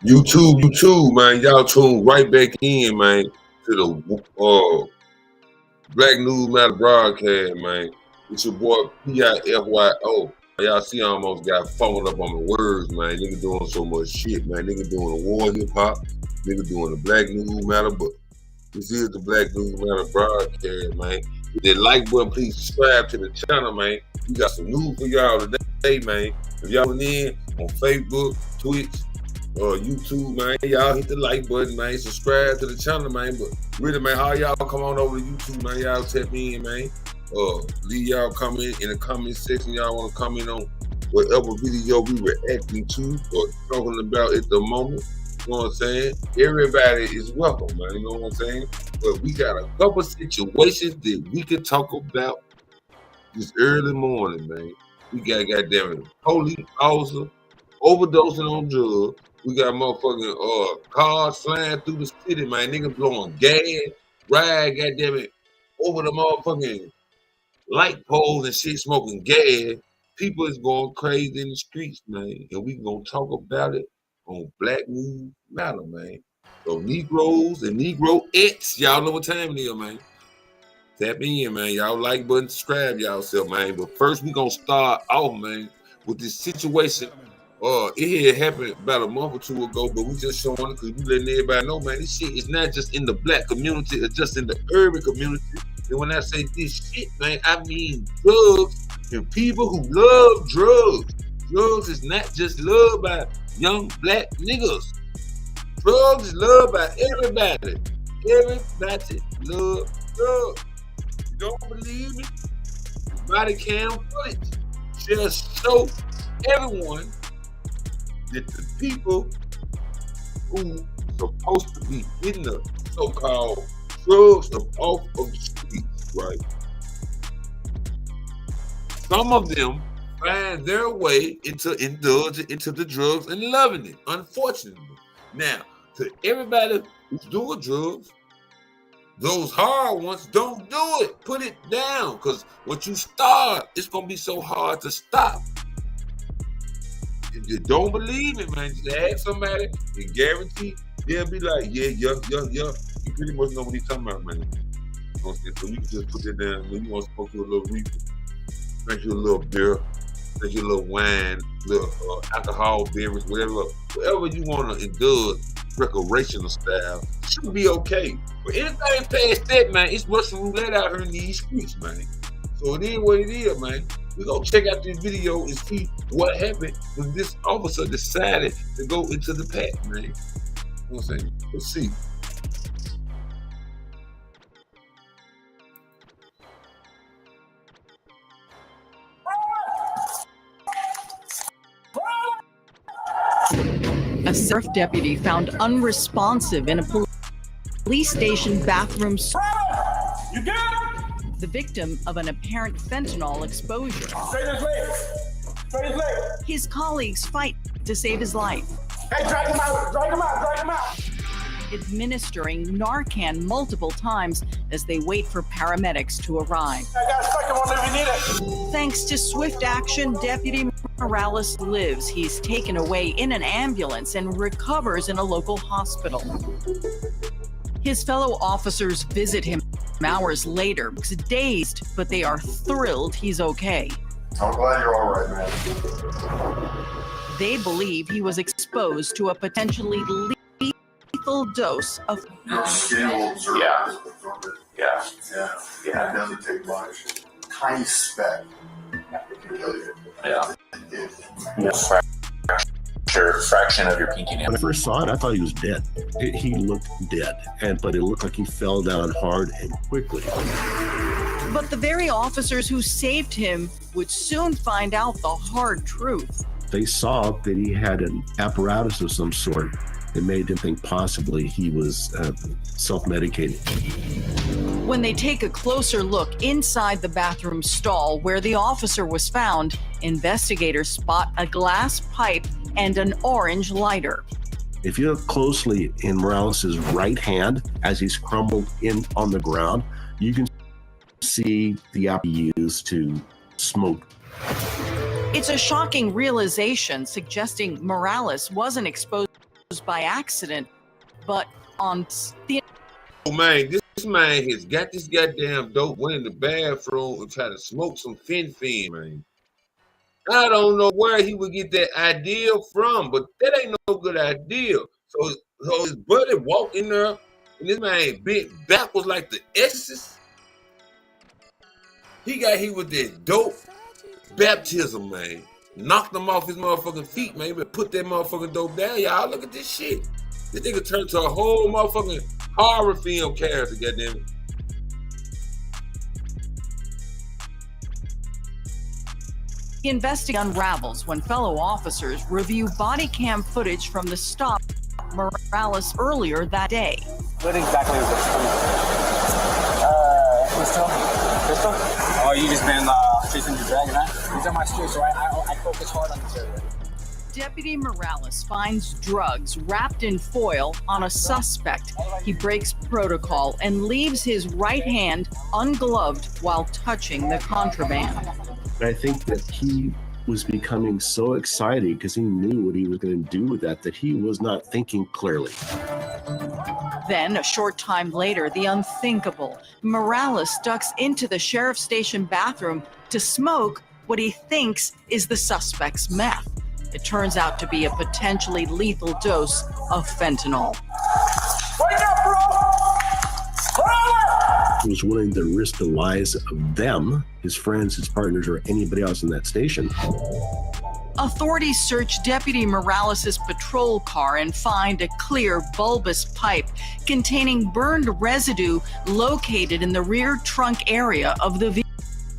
YouTube, man. Y'all tune right back in, man, to the Black News Matter broadcast, man. It's your boy PIFYO. Y'all see I almost got fouled up on the words, man. Nigga doing so much shit, man. Nigga doing the war hip hop. Nigga doing the Black News Matter, but this is the Black News Matter broadcast, man. With that like button, please subscribe to the channel, man. We got some news for y'all today, man. If y'all in on Facebook, Twitch, YouTube, man, y'all hit the like button, man. Subscribe to the channel, man. But really, man, all y'all come on over to YouTube, man. Y'all tap me in, man. Leave y'all comment in the comment section. Y'all want to comment on whatever video we reacting to or talking about at the moment. You know what I'm saying? Everybody is welcome, man. You know what I'm saying? But we got a couple situations that we could talk about this early morning, man. We got goddamn police officer overdosing on drugs. We got motherfucking cars flying through the city, man. Niggas blowing gas, ride, goddamn it, over the motherfucking light poles and shit, smoking gas. People is going crazy in the streets, man. And we gonna talk about it on Black News Matter, man. So Negroes and Negroettes, y'all know what time it is, man. Tap in, man. Y'all like button, subscribe y'allself, man. But first we gonna start off, man, with this situation. It had happened about a month or two ago, but we just showing it because we letting everybody know, man, this shit is not just in the Black community, it's just in the urban community. And when I say this shit, man, I mean drugs and people who love drugs. Drugs is not just loved by young Black niggas. Drugs is loved by everybody. Everybody love drugs. You don't believe me? Body cam footage just show everyone that the people who supposed to be getting the so-called drugs up off of the streets, right? Some of them find their way into indulging into the drugs and loving it, unfortunately. Now, to everybody who's doing drugs, those hard ones, don't do it. Put it down, because once you start, it's going to be so hard to stop. If you don't believe it, man, just ask somebody and guarantee they'll be like, yeah. You pretty much know what he's talking about, man. So you can just put that down. When you want to smoke you a little reefer, drink you a little beer, drink you a little wine, little alcohol, beverage, whatever you want to indulge, recreational style, should be okay. But anything past that, man, it's Russian roulette out here in these streets, man. So it is what it is, man. We're going to check out this video and see what happened when this officer decided to go into the pack, man. You know what I'm saying? Let's see. A sheriff deputy found unresponsive in a police station bathroom. You got it? The victim of an apparent fentanyl exposure. Straight his leg. Straight his leg. His colleagues fight to save his life. Hey, drag him out. Drag him out. Drag him out. Administering Narcan multiple times as they wait for paramedics to arrive. I got a second one if you need it. Thanks to swift action, Deputy Morales lives. He's taken away in an ambulance and recovers in a local hospital. His fellow officers visit him hours later, dazed, but they are thrilled he's okay. I'm glad you're all right, man. They believe he was exposed to a potentially lethal dose of. Your skin will absorb it. Yeah. It doesn't take much. Tiny speck. Yeah. Fraction of your pinky nail. When I first saw it, I thought he was dead. He looked dead, but it looked like he fell down hard and quickly. But the very officers who saved him would soon find out the hard truth. They saw that he had an apparatus of some sort that made them think possibly he was self-medicating. When they take a closer look inside the bathroom stall where the officer was found, investigators spot a glass pipe and an orange lighter. If you look closely in Morales' right hand as he's crumbled in on the ground, you can see the app he used to smoke. It's a shocking realization, suggesting Morales wasn't exposed by accident, but on the Oh man, this man has got this goddamn dope, went in the bathroom and tried to smoke some FEN, man. I don't know where he would get that idea from, but that ain't no good idea. So his buddy walked in there, and this man bent backwards like the Exorcist. He got hit with that dope baptism, man. Knocked him off his motherfucking feet, man. But put that motherfucking dope down, y'all. Look at this shit. This nigga turned to a whole motherfucking horror film character, goddammit. The investigation unravels when fellow officers review body cam footage from the stop Morales earlier that day. What exactly is this? Pistol? Pistol? Oh, you just been chasing your dragon, huh? These are my streets, so I focus hard on this area. Deputy Morales finds drugs wrapped in foil on a suspect. He breaks protocol and leaves his right hand ungloved while touching the contraband. I think that he was becoming so excited because he knew what he was going to do with that he was not thinking clearly. Then, a short time later, the unthinkable. Morales ducks into the sheriff's station bathroom to smoke what he thinks is the suspect's meth. It turns out to be a potentially lethal dose of fentanyl. Wake up, bro! He was willing to risk the lives of them, his friends, his partners, or anybody else in that station. Authorities search Deputy Morales' patrol car and find a clear, bulbous pipe containing burned residue located in the rear trunk area of the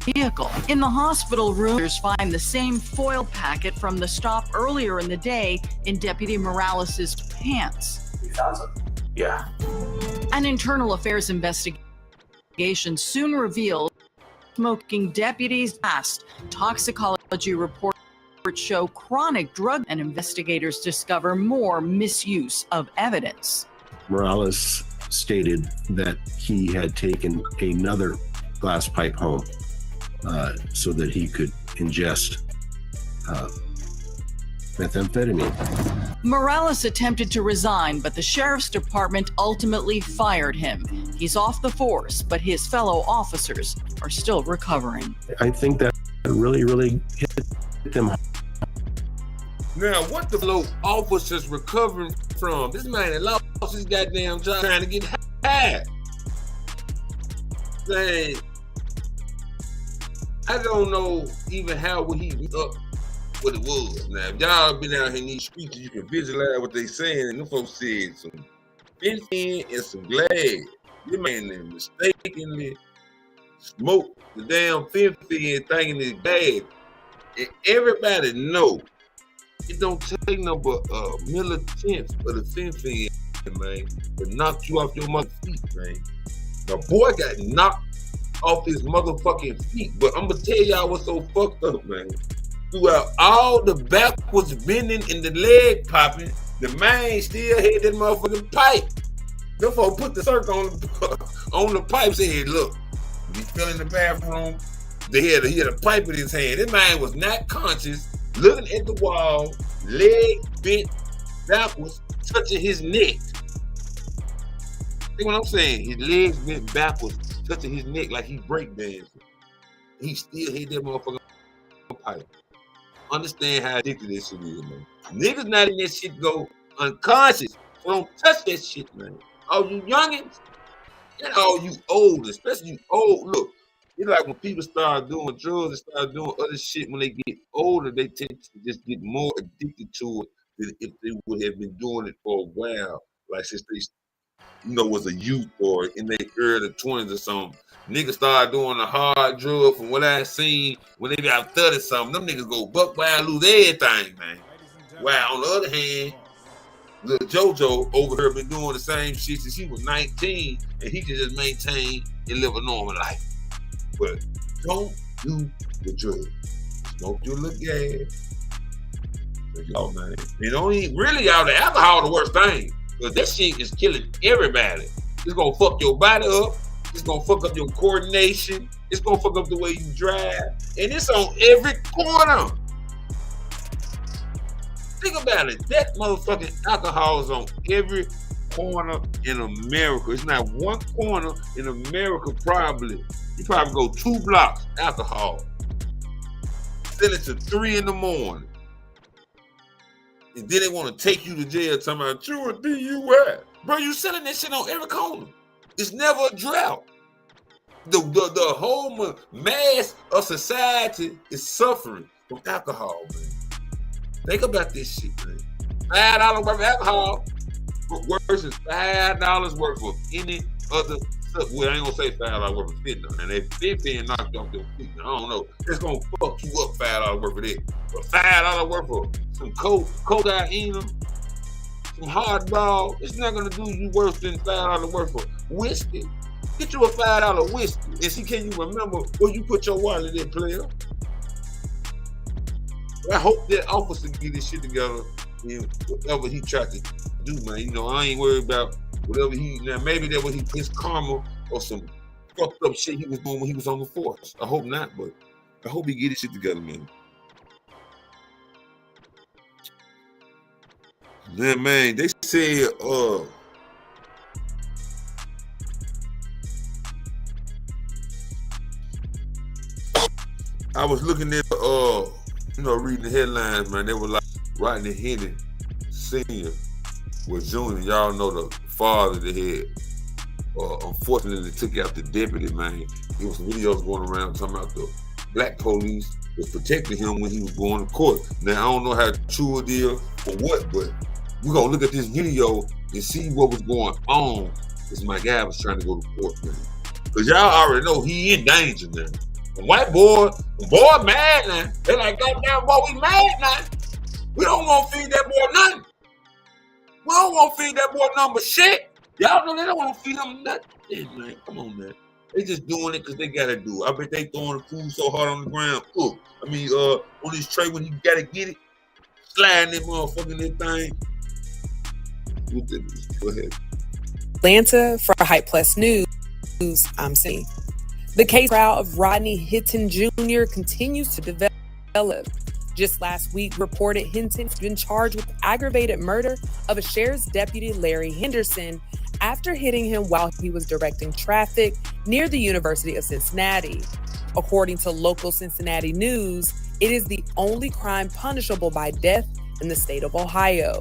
vehicle. In the hospital room, find the same foil packet from the stop earlier in the day in Deputy Morales' pants. You found something? Yeah. An internal affairs investigation soon revealed smoking deputies' past toxicology reports show chronic drug, and investigators discover more misuse of evidence. Morales stated that he had taken another glass pipe home so that he could ingest methamphetamine. Morales attempted to resign, but the sheriff's department ultimately fired him. He's off the force, but his fellow officers are still recovering. I think that really, really hit them. Now, what the fellow officers recovering from? This man had lost his goddamn job trying to get high. Man, I don't know even how would he up what it was. Now, if y'all been out here in these streets, you can visualize what they saying, and them folks said some FEN and some Glad. This man then mistakenly smoked the damn FEN thinking it's bad. And everybody know it don't take no but a militant of the FEN, man, to knock you off your mother feet, man. The boy got knocked off his motherfucking feet, but I'm gonna tell y'all what's so fucked up, man. Throughout all the backwards bending and the leg popping, the man still had that motherfucking pipe. Them folks put the circle on the pipe, said, look, he fell in the bathroom, he had a pipe in his hand. This man was not conscious, looking at the wall, leg bent backwards, touching his neck. See what I'm saying? His legs bent backwards, touching his neck like he breakdancing. He still hit that motherfucking pipe. Understand how addicted this shit is, man. Niggas not in that shit go unconscious. So don't touch that shit, man. All you youngins and all you old, especially you old. Look, it's like when people start doing drugs and start doing other shit when they get older, they tend to just get more addicted to it than if they would have been doing it for a while. Like since they, was a youth or in their early 20s or something. Niggas start doing a hard drug from what I seen when they got 30 something. Them niggas go buck wild, lose everything, man. While on the other hand, little JoJo over here been doing the same shit since he was 19, and he can just maintain and live a normal life. But don't do the drugs. Smoke your little gas. Y'all, man. You don't eat really out the alcohol the worst thing. Because this shit is killing everybody. It's gonna fuck your body up. It's gonna fuck up your coordination. It's gonna fuck up the way you drive. And it's on every corner. Think about it. That motherfucking alcohol is on every corner in America. It's not one corner in America probably. You probably go 2 blocks, alcohol. Sell it to 3 in the morning. And then they want to take you to jail talking about you a DUI. Bro, you selling that shit on every corner. It's never a drought. The whole mass of society is suffering from alcohol, man. Think about this shit, man. $5 worth of alcohol versus $5 worth of any other stuff. Well, I ain't gonna say $5 worth of fentanyl. And if fentanyl knocked off your feet, I don't know. It's gonna fuck you up $5 worth of that. But $5 worth of some codeine, some hardball, it's not gonna do you worse than $5 worth of whiskey. Get you a $5 whiskey and see, can you remember where you put your wallet in, player? I hope that officer get this shit together and whatever he tried to do, man. You know, I ain't worried about whatever now maybe that was his karma or some fucked up shit he was doing when he was on the force. I hope not, but I hope he get his shit together, man. Then, man, they said, I was looking at, reading the headlines, man. They were like, Rodney Hinton Sr. was junior. Y'all know the father that had, unfortunately, took out the deputy, man. There was some videos going around talking about the black police was protecting him when he was going to court. Now, I don't know how true it is or what, but we're going to look at this video and see what was going on because my guy was trying to go to court, man. Because y'all already know he in danger now. The white boy mad now. They like, goddamn boy, we mad now. We don't want to feed that boy nothing. We don't want to feed that boy nothing but shit. Y'all know they don't want to feed him nothing. Yeah, man, come on, man. They just doing it because they got to do it. I bet they throwing the food so hard on the ground. On this tray when you got to get it, sliding that motherfucking that thing. Go ahead. Atlanta for Hype Plus News, I'm seeing. The case trial of Rodney Hinton Jr. continues to develop. Just last week, reported Hinton has been charged with aggravated murder of a sheriff's deputy, Larry Henderson, after hitting him while he was directing traffic near the University of Cincinnati. According to local Cincinnati news, it is the only crime punishable by death in the state of Ohio,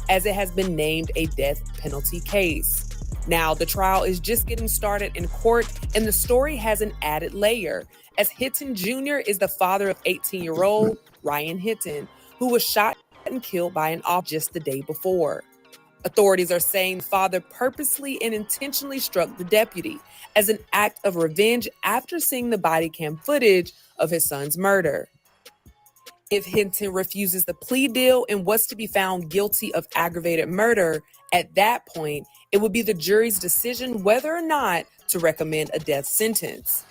as it has been named a death penalty case. Now, the trial is just getting started in court, and the story has an added layer, as Hinton Jr. is the father of 18-year-old Ryan Hinton, who was shot and killed by an officer just the day before. Authorities are saying the father purposely and intentionally struck the deputy as an act of revenge after seeing the body cam footage of his son's murder. If Hinton refuses the plea deal and was to be found guilty of aggravated murder, at that point, it would be the jury's decision whether or not to recommend a death sentence,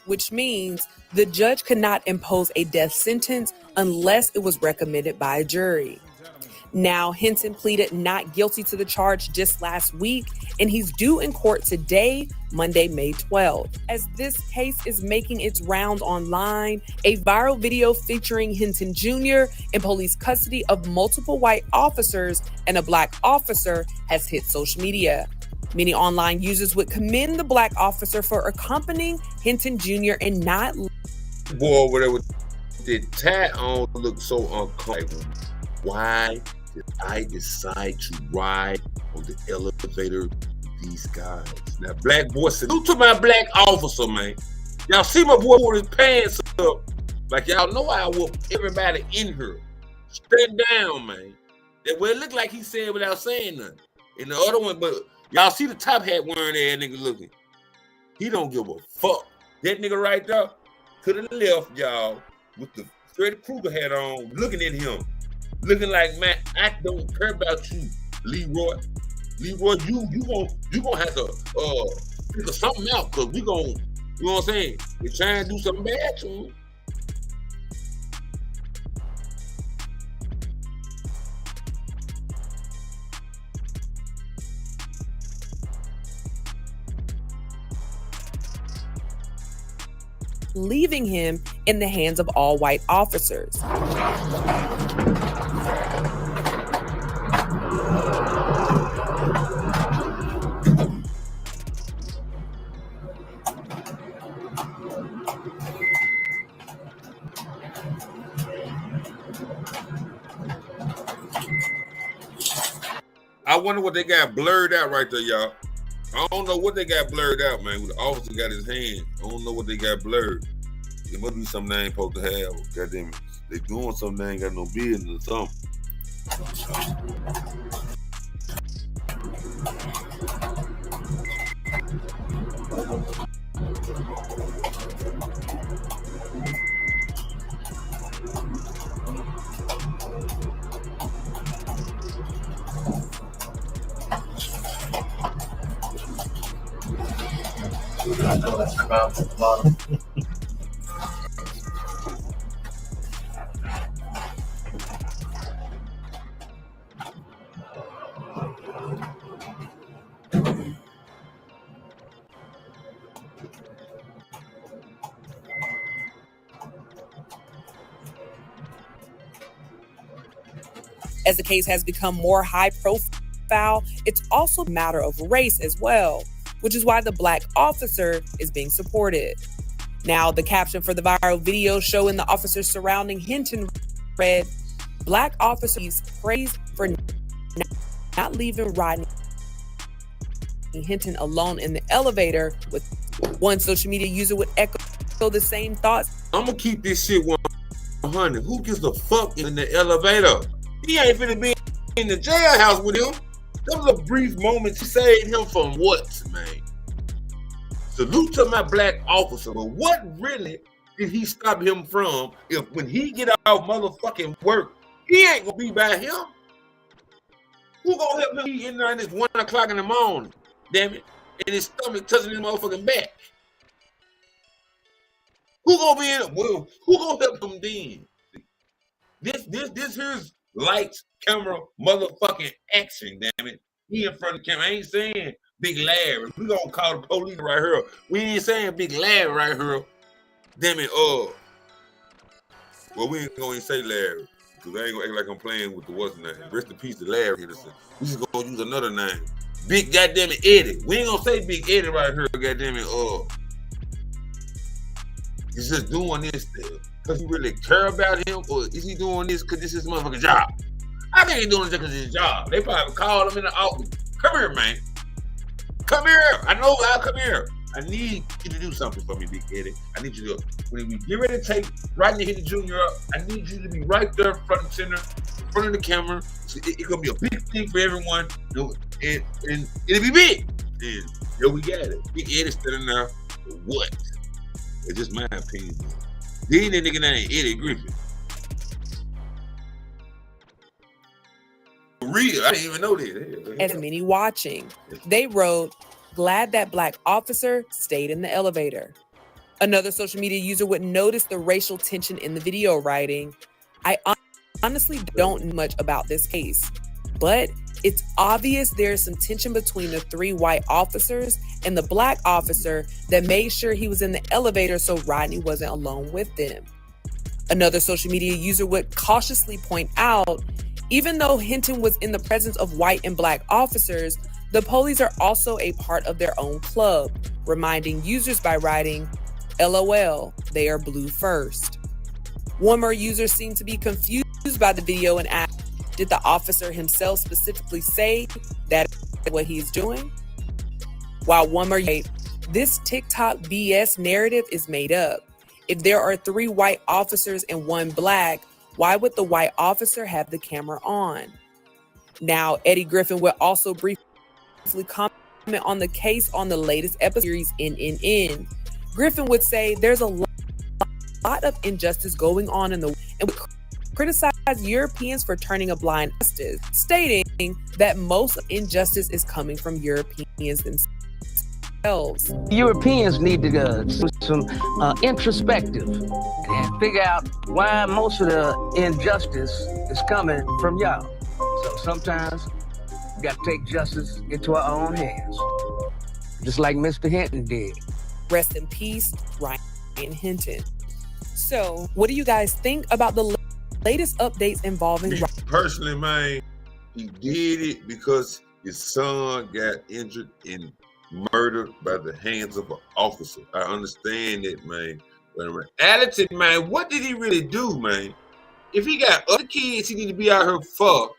which means the judge could not impose a death sentence unless it was recommended by a jury. Now, Hinton pleaded not guilty to the charge just last week, and he's due in court today, Monday, May 12th. As this case is making its round online, a viral video featuring Hinton Jr. in police custody of multiple white officers and a black officer has hit social media. Many online users would commend the black officer for accompanying Hinton Jr. and not... Boy, whatever the tie on looked so uncomfortable. Why did I decide to ride on the elevator with these guys? Now, black boy, salute to my black officer, man. Y'all see my boy with his pants up. Like, y'all know I whoop everybody in here. Stand down, man. Well, it looked like he said without saying nothing. And the other one, but y'all see the top hat wearing that nigga looking. He don't give a fuck. That nigga right there to the left, y'all, with the Freddy Krueger hat on, looking at him. Looking like, man, I don't care about you, Leroy. Leroy, you gonna have to figure something out, cause we gonna, you know what I'm saying? We're trying to do something bad to him. Leaving him in the hands of all white officers. wonder what they got blurred out right there, y'all. I don't know what they got blurred out, man. When the officer got his hand, I don't know what they got blurred. It must be something they ain't supposed to have. Goddamn it. They doing something they ain't got no business or something. As the case has become more high profile, it's also a matter of race as well, which is why the black officer is being supported. Now, the caption for the viral video showing the officers surrounding Hinton read, "Black officers praised for not leaving Rodney Hinton alone in the elevator." With one social media user would echo the same thoughts. I'm gonna keep this shit 100. Who gives a fuck in the elevator? He ain't finna be in the jailhouse with him. Those are brief moments. He saved him from what, man? Salute to my black officer, but what really did he stop him from if when he get out motherfucking work, he ain't gonna be by him? Who gonna help him? He in there and it's 1 o'clock in the morning, damn it, and his stomach touching his motherfucking back. Who gonna be in it? Well, who gonna help him then? This here's lights, camera, motherfucking action, damn it. He in front of the camera. I ain't saying Big Larry. We gonna call the police right here. We ain't saying Big Larry right here. Damn it, well, we ain't gonna say Larry, because I ain't gonna act like I'm playing with the what's name. Rest in peace to Larry Henderson. We just gonna use another name. Big goddamn it Eddie. We ain't gonna say Big Eddie right here, goddamn it, he's just doing this because he really care about him, or is he doing this because this is his motherfucking job? I think he's doing this because it's his job. They probably called him in the office. Come here, man. Come here. I know I'll come here. I need you to do something for me, Big Eddie. I need you to, when we get ready to take Rodney Hinton Jr. up, I need you to be right there front and center, in front of the camera. So it's going to be a big thing for everyone, you know, and it'll be big. And here we got it. Big Eddie standing there. What? It's just my opinion. Then that nigga named Eddie Griffin. For real, I didn't even know that. As many watching, they wrote, "Glad that black officer stayed in the elevator." Another social media user would notice the racial tension in the video, writing, "I honestly don't know much about this case, but it's obvious there's some tension between the 3 white officers and the black officer that made sure he was in the elevator so Rodney wasn't alone with them." Another social media user would cautiously point out, even though Hinton was in the presence of white and black officers, the police are also a part of their own club, reminding users by writing, "LOL, they are blue first." One more user seemed to be confused by the video and asked, did the officer himself specifically say that is what he's doing? While one more, this TikTok BS narrative is made up. If there are 3 white officers and 1 black, why would the white officer have the camera on? Now, Eddie Griffin will also briefly comment on the case on the latest episode series NNN. Griffin would say there's a lot of injustice going on in the world and would criticize Europeans for turning a blind eye, stating that most injustice is coming from Europeans themselves. Europeans need to do some introspective and figure out why most of the injustice is coming from y'all. So sometimes we got to take justice into our own hands, just like Mr. Hinton did. Rest in peace, Ryan Hinton. So, what do you guys think about the latest updates involving Me personally, man, he did it because his son got injured and murdered by the hands of an officer. I understand it, man. But in reality, man, what did he really do, man? If he got other kids he need to be out here for,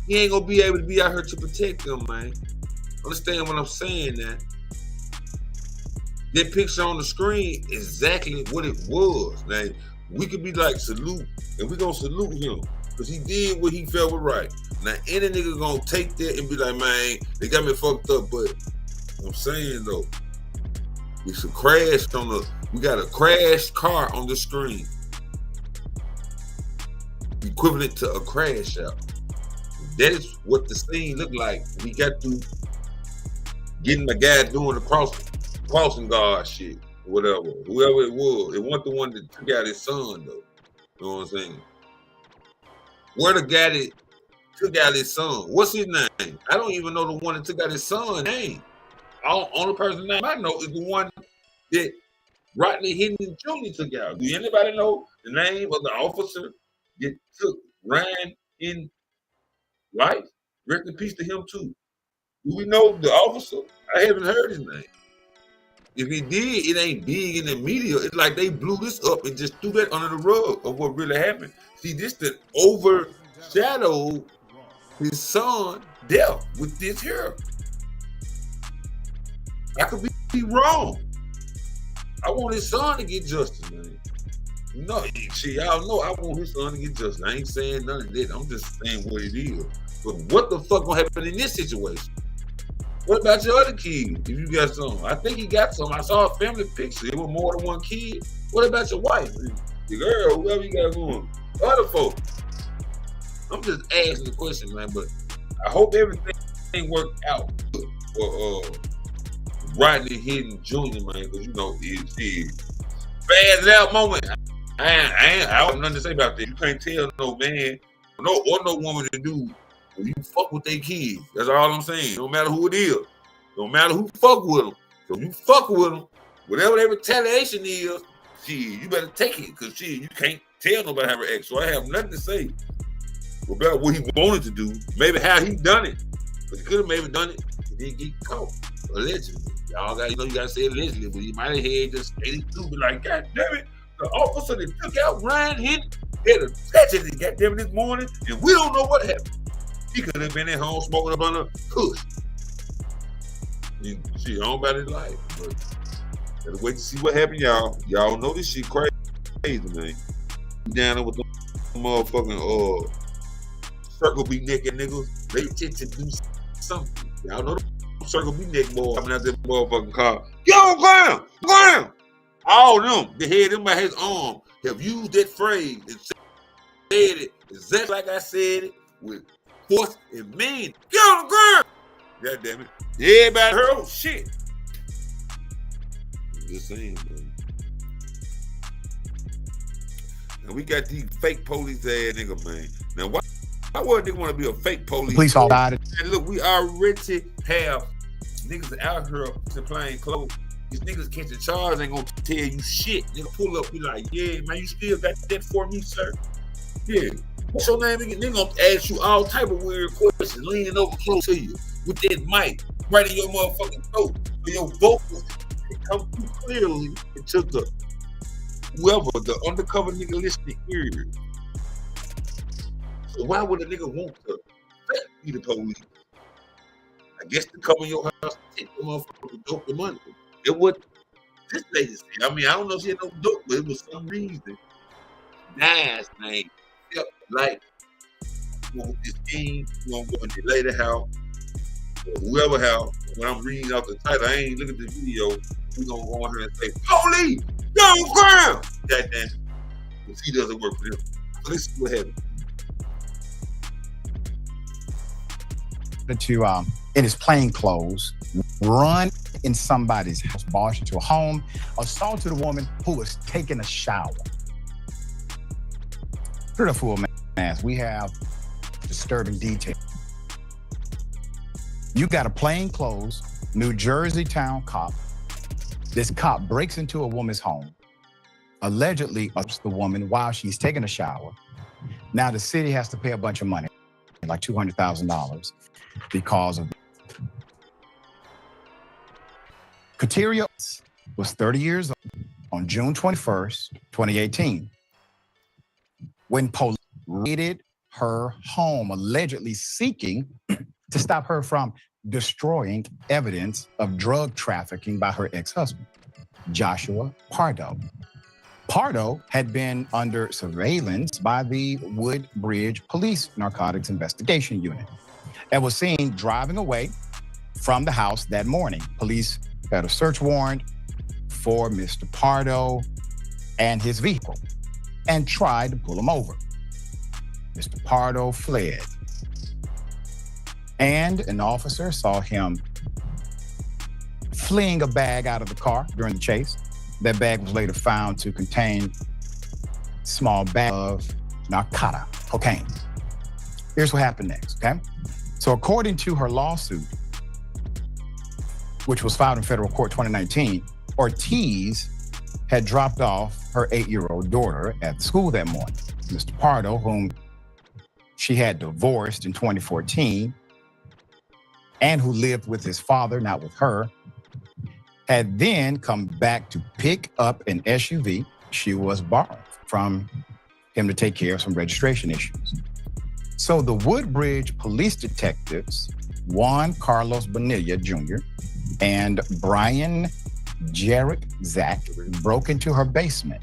he ain't gonna be able to be out here to protect them, man. Understand what I'm saying now? That picture on the screen exactly what it was. Now, we could be like salute, and we gonna salute him because he did what he felt was right. Now, any nigga gonna take that and be like, man, they got me fucked up. But I'm saying though, it's a crash we got a crashed car on the screen, equivalent to a crash out. That is what the scene looked like. We got to getting the guy doing the crossing guard shit, or whatever, whoever it was. It wasn't the one that took out his son, though. You know what I'm saying? Where the guy that took out his son? What's his name? I don't even know the one that took out his son's name. Only person's name I know is the one that Rodney Hinton Jr. took out. Do anybody know the name of the officer that took Ryan in life? Rest in peace to him, too. Do we know the officer? I haven't heard his name. If he did, it ain't big in the media. It's like they blew this up and just threw that under the rug of what really happened. See, this that overshadowed his son death with this here. I could be wrong. I want his son to get justice, man. No, see, y'all know I want his son to get justice. I ain't saying none of that. I'm just saying what it is. But what the fuck gonna happen in this situation? What about your other kid? If you got some, I think he got some. I saw a family picture. It was more than one kid. What about your wife, your girl, whoever you got going? Other folks. I'm just asking the question, man. But I hope everything worked out for Rodney Hinton Jr., man, because you know it's bad out moment. I have nothing to say about that. You can't tell no man, no woman to do. You fuck with their kids. That's all I'm saying. No matter who it is. No matter who fuck with them. So you fuck with them. Whatever their retaliation is, shit, you better take it. Because shit, you can't tell nobody how to act. So I have nothing to say about what he wanted to do. Maybe how he done it. But he could have maybe done it and didn't get caught. Allegedly. Y'all got, you gotta say allegedly, but he might have had just 82, be like, God damn it, the officer that took out Ryan Hinton had a tragedy, goddamn it, this morning, and we don't know what happened. He could have been at home smoking up on a push. Shit, on about his life. But gotta wait to see what happened, y'all. Y'all know this shit crazy, man. Down there with the motherfucking circle be naked niggas. They tend to do something. Y'all know the circle be naked boy coming out that motherfucking car. Get on ground! All of them, the head in by his arm, have used that phrase and said it exactly like I said it with force and mean. Get on the ground! God damn it. Everybody heard, oh shit. I'm just saying, man. Now we got these fake police ass nigga, man. Now why would a nigga want to be a fake police? all died. And look, we already have niggas out here in plain clothes. These niggas catching charges ain't gonna tell you shit. Nigga pull up, be like, yeah, man, you still got that for me, sir? Yeah. What's your name again? They're gonna ask you all type of weird questions, leaning over close to you with that mic right in your motherfucking throat. So your vocals come through clearly into the whoever the undercover nigga listening ears. So why would a nigga want to be the police? I guess to come in your house and take the motherfucking dope the money. It would this lady say. I mean, I don't know if she had no dope, but it was some reason. Nice name. Yep, like you know, this game, you gonna go in the later house, or whoever house. When I'm reading out the title, I ain't looking at the video. We gonna go on here and say, "Police, go on ground!" That damn, because he doesn't work for them. So this is what happened. To in his plain clothes, run in somebody's house, barge into a home, assaulted a woman who was taking a shower. Pretty full mass. We have disturbing detail. You got a plain clothes New Jersey town cop. This cop breaks into a woman's home, allegedly assaults the woman while she's taking a shower. Now the city has to pay a bunch of money, like $200,000, because of Kateria was 30 years old on June 21st, 2018. When police raided her home, allegedly seeking to stop her from destroying evidence of drug trafficking by her ex-husband, Joshua Pardo. Pardo had been under surveillance by the Woodbridge Police Narcotics Investigation Unit and was seen driving away from the house that morning. Police had a search warrant for Mr. Pardo and his vehicle and tried to pull him over. Mr. Pardo fled, and an officer saw him fleeing a bag out of the car during the chase. That bag was later found to contain a small bag of narcotica, cocaine. Here's what happened next, okay? So according to her lawsuit, which was filed in federal court 2019, Ortiz had dropped off her 8-year-old daughter at school that morning. Mr. Pardo, whom she had divorced in 2014, and who lived with his father, not with her, had then come back to pick up an SUV she was borrowed from him to take care of some registration issues. So the Woodbridge police detectives, Juan Carlos Bonilla Jr. and Brian Jarek Zach, broke into her basement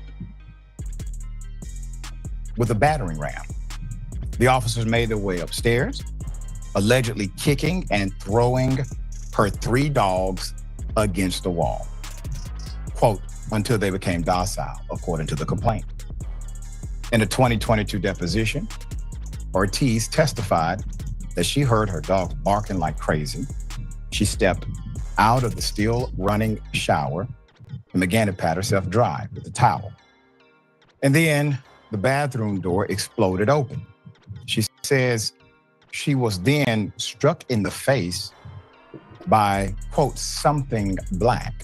with a battering ram. The officers made their way upstairs, allegedly kicking and throwing her 3 dogs against the wall, quote, until they became docile, according to the complaint. In a 2022 deposition, Ortiz testified that she heard her dogs barking like crazy. She stepped out of the still running shower and began to pat herself dry with a towel. And then the bathroom door exploded open. She says she was then struck in the face by, quote, something black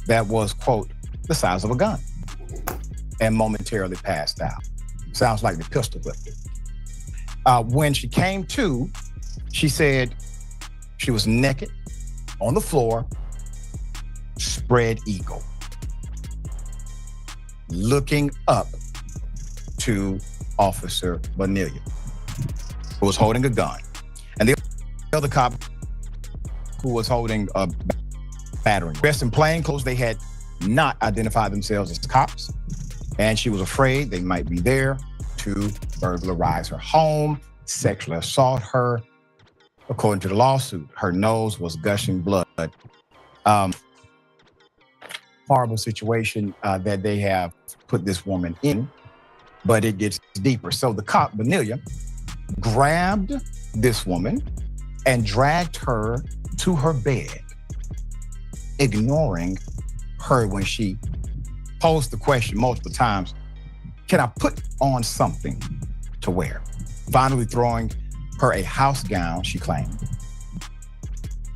that was, quote, the size of a gun, and momentarily passed out. Sounds like the pistol whipped her. When she came to, she said she was naked on the floor, spread eagle, looking up to Officer Bonilla, who was holding a gun. And the other cop who was holding a battering. Dressed in plain clothes, they had not identified themselves as cops, and she was afraid they might be there to burglarize her home, sexually assault her. According to the lawsuit, her nose was gushing blood. Horrible situation that they have put this woman in, but it gets deeper. So the cop, Bonilla, grabbed this woman and dragged her to her bed, ignoring her when she posed the question multiple times, can I put on something to wear? Finally throwing her a house gown, she claimed.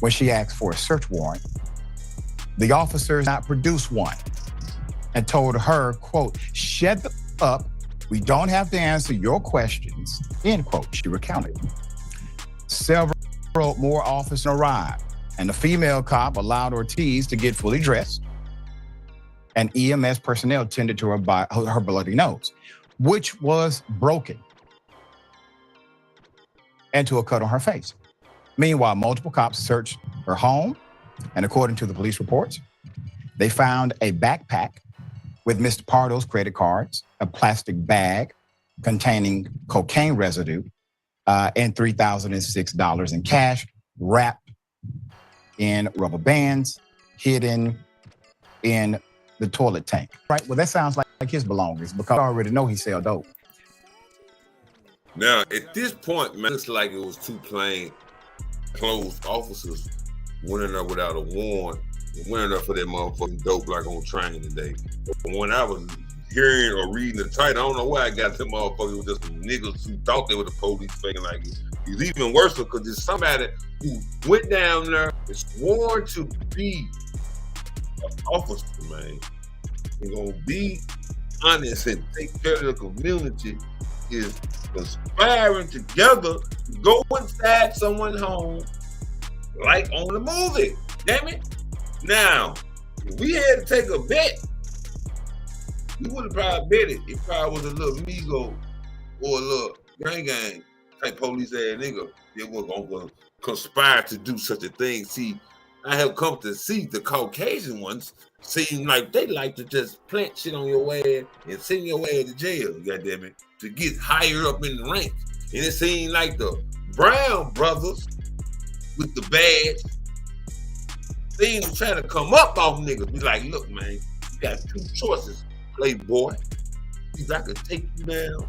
When she asked for a search warrant, the officers not produced one and told her, quote, shut up, we don't have to answer your questions, end quote, she recounted. Several more officers arrived, and the female cop allowed Ortiz to get fully dressed, and EMS personnel tended to her bloody nose, which was broken, and to a cut on her face. Meanwhile, multiple cops searched her home, and according to the police reports, they found a backpack with Mr. Pardo's credit cards, a plastic bag containing cocaine residue, and $3,006 in cash, wrapped in rubber bands, hidden in the toilet tank. Right? Well, that sounds like his belongings, because I already know he sell dope. Now, at this point, man, it's like it was two plain clothes officers went in there without a warrant, went in there for that motherfucking dope like on train today. But when I was hearing or reading the title, I don't know why I got them motherfuckers with just some niggas who thought they were the police thinking like it. It's even worse because there's somebody who went down there and sworn to be an officer, man. They're gonna be honest and take care of the community, is conspiring together to go inside someone's home like on the movie. Damn it. Now, if we had to take a bet, we would have probably bet it. It probably was a little Migo or a little gang type police ass nigga that was gonna conspire to do such a thing. See, I have come to see the Caucasian ones seem like they like to just plant shit on your ass and send your ass to jail, goddammit, to get higher up in the ranks. And it seemed like the Brown brothers with the badge seem to try to come up off niggas. Be like, look, man, you got two choices, playboy. Either I could take you down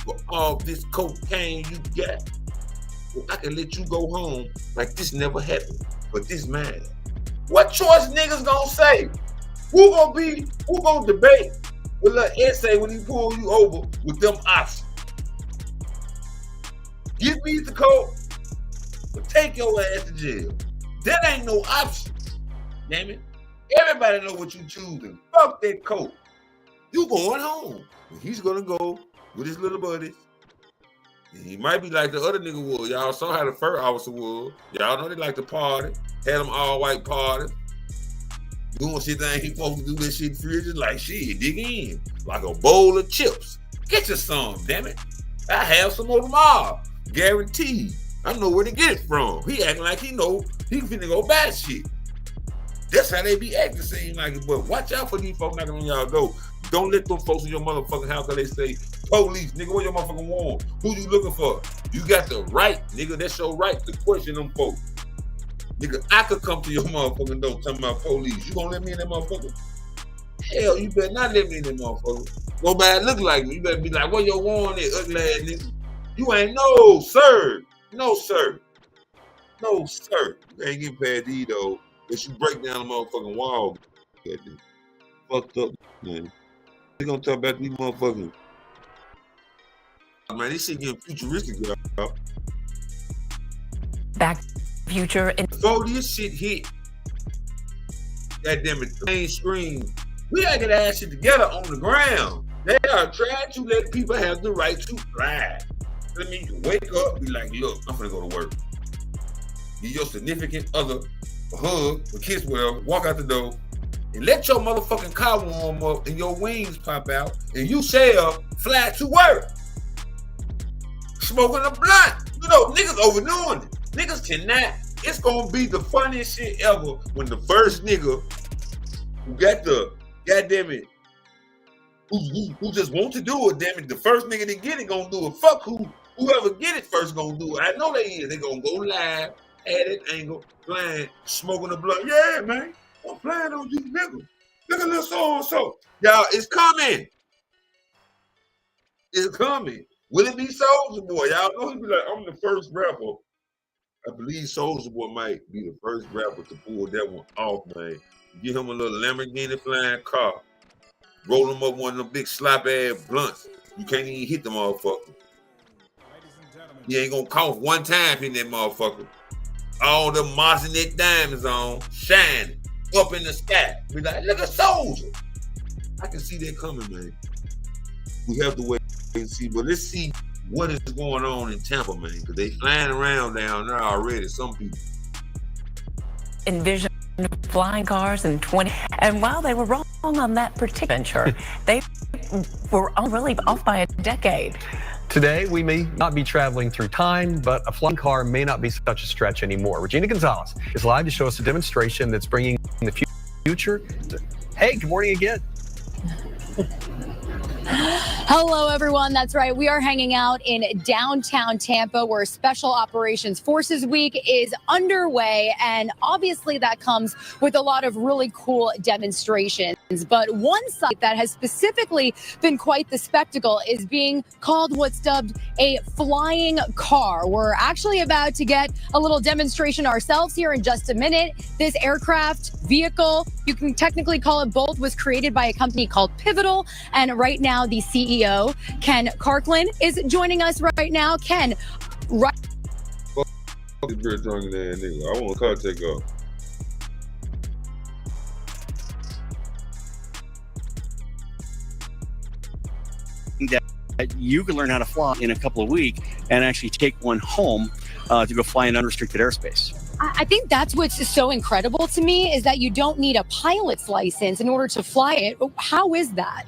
for all this cocaine you got, or I can let you go home like this never happened. But this man, what choice niggas gonna say? Who gonna debate with an essay when he pull you over with them options? Give me the coke, or take your ass to jail. That ain't no option. Damn it. Everybody know what you choosing. Fuck that coke. You going home. And he's gonna go with his little buddies. And he might be like the other nigga was. Y'all saw how the first officer was. Y'all know they like to party. Had them all white parties. Doing shit that ain't supposed to do this shit free. Just like shit, dig in. Like a bowl of chips. Get you some, damn it. I have some more tomorrow. Guaranteed. I know where to get it from. He acting like he know he finna go buy shit. That's how they be acting, seem like it. But watch out for these folks knocking on y'all door. Don't let them folks in your motherfucking house cause they say, police, nigga, what your motherfucking warrant? Who you looking for? You got the right, nigga, that's your right to question them folks. Nigga, I could come to your motherfucking door talking about police. You gonna let me in that motherfucker? Hell, you better not let me in that motherfucker. Nobody look like me. You better be like, what your warrant is, ugly ass nigga? You ain't no, sir. No, sir. No, sir. You ain't getting past these, though. If you break down the motherfucking wall, fucked up, man. They gonna talk about these motherfuckers. Man, this shit getting futuristic, y'all. Back future and before this shit hit, goddamn it, the mainstream, we gotta get that shit together on the ground. They are trying to let people have the right to fly. Let me wake up, be like, look, I'm gonna go to work. Give your significant other a hug, a kiss, whatever, walk out the door, and let your motherfucking car warm up and your wings pop out, and you shall fly to work. Smoking a blunt. You know, niggas overdoing it. Niggas cannot. It's gonna be the funniest shit ever when the first nigga who got the goddamn it, who just want to do it, damn it, the first nigga that get it gonna do it. Fuck whoever get it first gonna do it. I know they is. They gonna go live, at it angle, flying, smoking the blunt. Yeah, man. I'm flying on you niggas. Look at this so. Y'all, it's coming. It's coming. Will it be Soulja Boy? Y'all know he be like, I'm the first rapper. I believe Soulja Boy might be the first rapper to pull that one off, man. Give him a little Lamborghini flying car. Roll him up one of them big slop ass blunts. You can't even hit the motherfucker. He ain't gonna cough one time in that motherfucker. All the Martinet diamonds on, shining, up in the sky. Be like, look at Soulja. I can see that coming, man. We have to wait and see, but let's see what is going on in Tampa, man, because they flying around down there already, some people. envision flying cars in 20, and while they were wrong on that particular venture, they were really off by a decade. Today, we may not be traveling through time, but a flying car may not be such a stretch anymore. Regina Gonzalez is live to show us a demonstration that's bringing the future. Hey, good morning again. Hello, everyone. That's right. We are hanging out in downtown Tampa, where Special Operations Forces Week is underway. And obviously that comes with a lot of really cool demonstrations. But one site that has specifically been quite the spectacle is being called what's dubbed a flying car. We're actually about to get a little demonstration ourselves here in just a minute. This aircraft vehicle, you can technically call it both, was created by a company called Pivotal. And right now, the CEO, Ken Karklin, is joining us right now. Ken, right. I want a car take off. That you can learn how to fly in a couple of weeks and actually take one home to go fly in unrestricted airspace. I think that's what's so incredible to me, is that you don't need a pilot's license in order to fly it. How is that?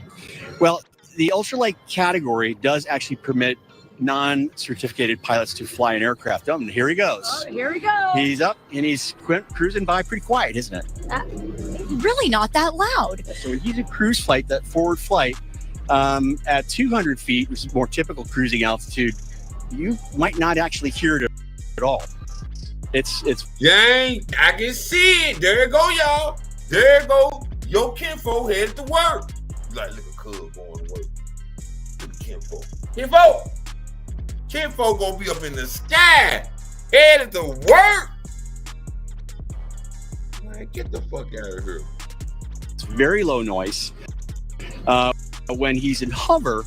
Well, the ultralight category does actually permit non-certificated pilots to fly an aircraft. And here he goes. Oh, here we go. He's up and he's cruising by pretty quiet, isn't it? Really not that loud. So he's a cruise flight, that forward flight, at 200 feet, which is more typical cruising altitude. You might not actually hear it at all. It's. Dang, I can see it. There you go, y'all. There you go. Your kinfolk headed to work. Like, look at Cub going to work. Look at kinfolk. Kinfolk gonna be up in the sky, headed to work. Man, get the fuck out of here. It's very low noise. When he's in hover,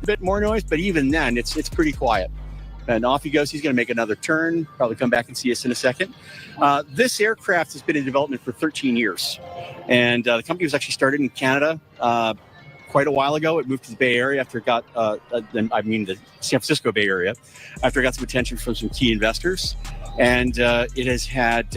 a bit more noise, but even then, it's pretty quiet. And off he goes. He's going to make another turn, probably come back and see us in a second. This aircraft has been in development for 13 years. And the company was actually started in Canada quite a while ago. It moved to the Bay Area after it got, the San Francisco Bay Area, after it got some attention from some key investors. And it has had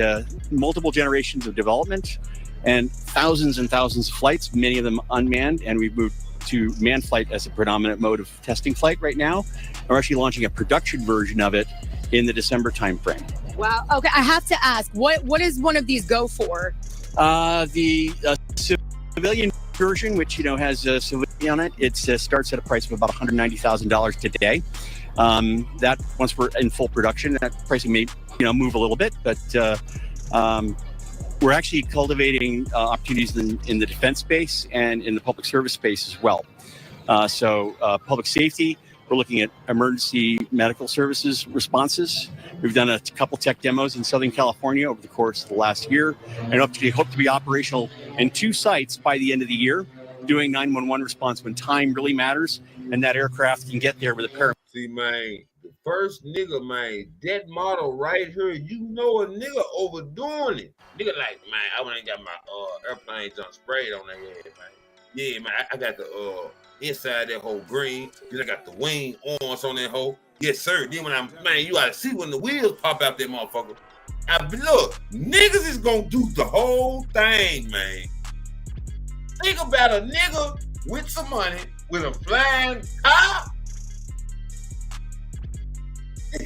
multiple generations of development and thousands of flights, many of them unmanned. And we've moved to manned flight as a predominant mode of testing flight right now. We're actually launching a production version of it in the December timeframe. Wow. Okay, I have to ask, what does one of these go for? The civilian version, which has a civilian on it, it starts at a price of about $190,000 today. That once we're in full production, that pricing may move a little bit, but we're actually cultivating opportunities in the defense space and in the public service space as well. So public safety, we're looking at emergency medical services responses. We've done a couple tech demos in Southern California over the course of the last year, and hope to be operational in 2 sites by the end of the year, doing 911 response when time really matters, and that aircraft can get there with a paramedic. See, man, the first nigga, man, that model right here, a nigga overdoing it. Nigga like, man, I went and got my airplane done sprayed on that head, man. Yeah, man, I got the inside that whole green. Then I got the wing arms on that whole. Yes, sir. Then you ought to see when the wheels pop out that motherfucker. Look, niggas is gonna do the whole thing, man. Think about a nigga with some money, with a flying car.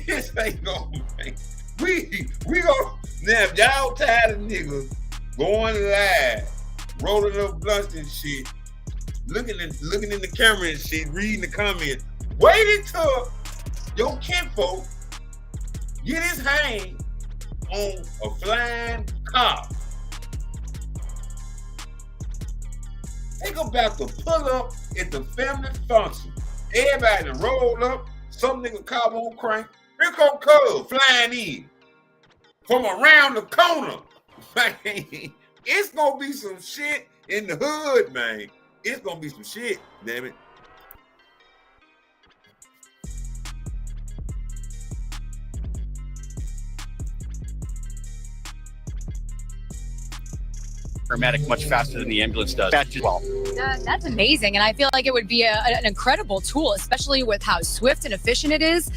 This ain't gonna make. We gonna, now if y'all tired of niggas going live, rolling up blunts and shit, looking in the camera and shit, reading the comments, wait until your kinfolk get his hand on a flying car. Think about to pull up at the family function. Everybody to roll up, some nigga car won't crank. Here come Cub flying in from around the corner. Man, it's gonna be some shit in the hood, man. It's gonna be some shit, damn it. Paramedic much faster than the ambulance does. Well, that's amazing, and I feel like it would be an incredible tool, especially with how swift and efficient it is.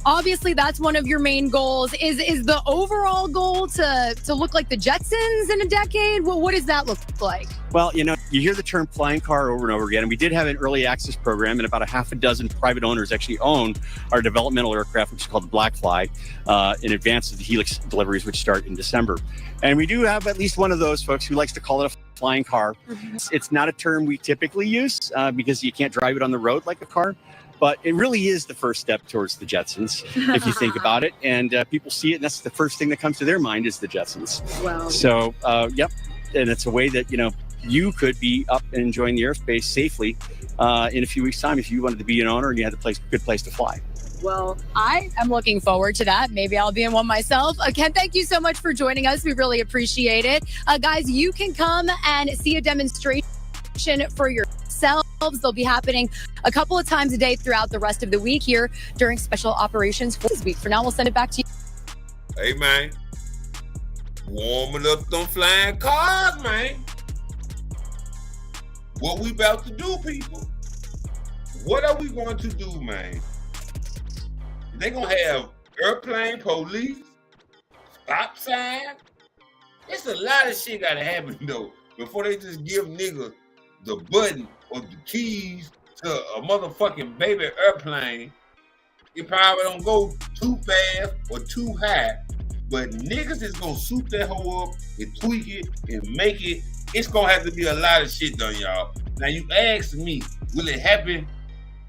Obviously, that's one of your main goals. Is the overall goal to look like the Jetsons in a decade? Well, what does that look like? Well, you hear the term flying car over and over again, and we did have an early access program, and about a half a dozen private owners actually own our developmental aircraft, which is called the Blackfly, in advance of the Helix deliveries, which start in December. And we do have at least one of those folks who likes to call it a flying car. Mm-hmm. It's not a term we typically use because you can't drive it on the road like a car. But it really is the first step towards the Jetsons, if you think about it. And people see it, and that's the first thing that comes to their mind is the Jetsons. Wow. So, yep. And it's a way that, you could be up and enjoying the airspace safely in a few weeks' time if you wanted to be an owner and you had a good place to fly. Well, I am looking forward to that. Maybe I'll be in one myself. Ken, thank you so much for joining us. We really appreciate it. Guys, you can come and see a demonstration for yourselves. They'll be happening a couple of times a day throughout the rest of the week here during Special Operations Forces Week. For now, we'll send it back to you. Hey, man. Warming up them flying cars, man. What we about to do, people? What are we going to do, man? They gonna have airplane police, stop sign. It's a lot of shit gotta happen though before they just give niggas the button or the keys to a motherfucking baby airplane. It probably don't go too fast or too high, but niggas is gonna soup that hoe up and tweak it and make it. It's gonna have to be a lot of shit done, y'all. Now you ask me, will it happen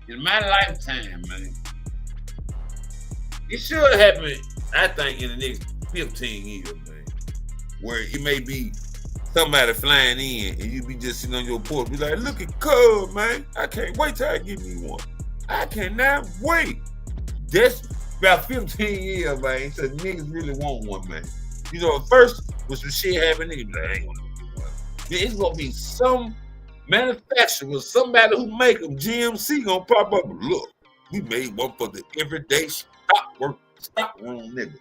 in my lifetime, man? It should happen, I think, in the next 15 years, man. Where it may be somebody flying in and you be just sitting on your porch, be like, look at Cub, man. I can't wait till I get me one. I cannot wait. That's about 15 years, man. So niggas really want one, man. You know, at first, when some shit happened, niggas be like, I ain't gonna get one. Then it's gonna be some manufacturer, somebody who make them, GMC gonna pop up. Look, we made one for the everyday stock room nigga.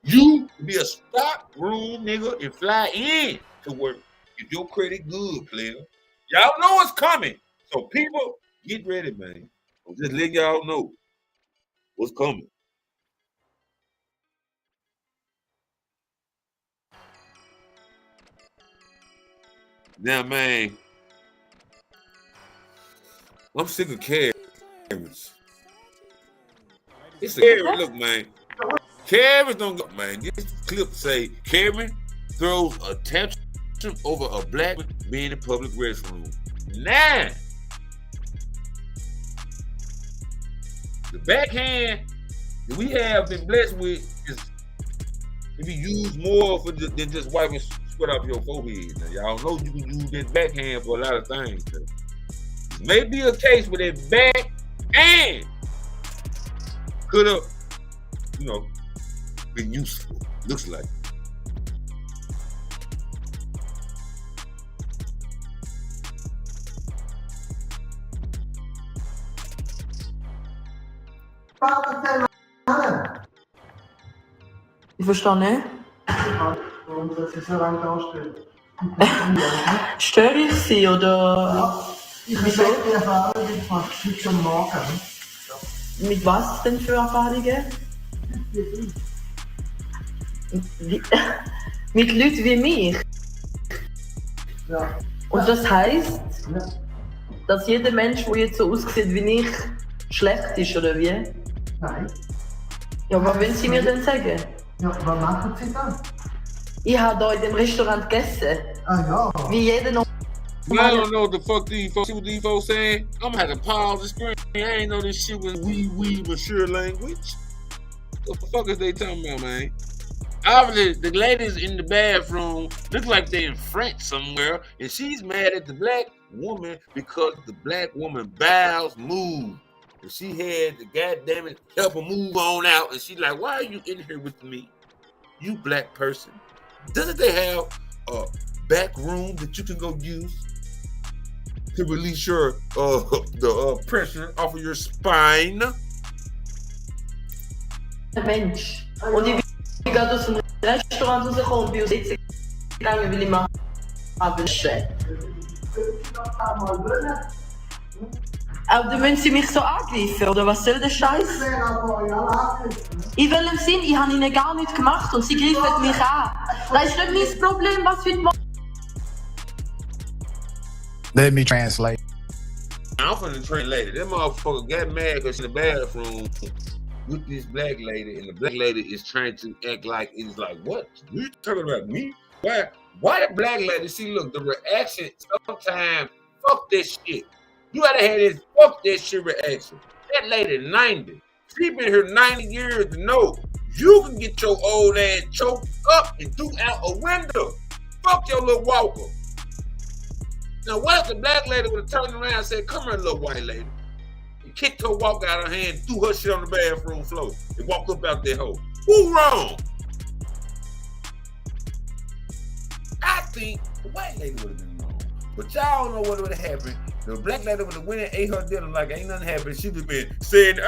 You be a stock room nigga and fly in to work if your credit good, player. Y'all know it's coming. So people, get ready, man. I'm just letting y'all know what's coming. Now, man, I'm sick of Karens. It's a Karen, look, man. Karen don't go, man. This clip say Karen throws a tantrum over a black man being in a public restroom. Now, the backhand that we have been blessed with is to be used more for than just wiping sweat off your forehead. Now, y'all know you can use that backhand for a lot of things. Maybe a case where that backhand could have, you know, been useful. Looks like. Ich verstehe nicht. Warum soll sie so lange darstellen? Störe ich sie oder? Ich habe schlechte Erfahrungen gemacht, heute am Morgen. Mit was denn für Erfahrungen? Mit Leuten wie mich. Ja. Und das heisst, dass jeder Mensch, der jetzt so aussieht wie ich, schlecht ist, oder wie? Nein. Ja, was wollen Sie mir denn sagen? Ja, was machen Sie dann? Ich habe hier in dem Restaurant gegessen. Ah ja. Wie jeder noch. I don't know what the fuck these folks, see what these folks saying. I'm gonna have to pause the screen. I ain't know this shit was wee mature language. What the fuck is they talking about, man? Obviously, the ladies in the bathroom look like they're in France somewhere, and she's mad at the black woman because the black woman bowels move. And she had to goddamn it help her move on out, and she's like, why are you in here with me? You black person. Doesn't they have a back room that you can go use to release your pressure off of your spine? Mensch. Und ich bin gerade aus dem Restaurant rausgekommen und bin aus Sitzen gegangen, weil ich mal habe. Aber dann müssen Sie mich so angreifen, oder was soll der Scheiß? In welchem Sinn? Ich habe Ihnen gar nichts gemacht und Sie greifen mich an. Das ist nicht mein Problem, was für ein Let me translate. I'm finna translate it. That motherfucker got mad because in the bathroom with this black lady, and the black lady is trying to act like it's like, what? You talking about me? Why the black lady? See, look, the reaction sometimes, fuck this shit. You gotta have this fuck that shit reaction. That lady 90. She been here 90 years to know you can get your old ass choked up and threw out a window. Fuck your little walker. Now, what if the black lady would have turned around and said, come here, little white lady, and kicked her walk out of her hand, threw her shit on the bathroom floor, and walked up out that hole? Who wrong? I think the white lady would have been wrong. But y'all don't know what would have happened. The black lady would have went and ate her dinner like ain't nothing happened. She would have been saying,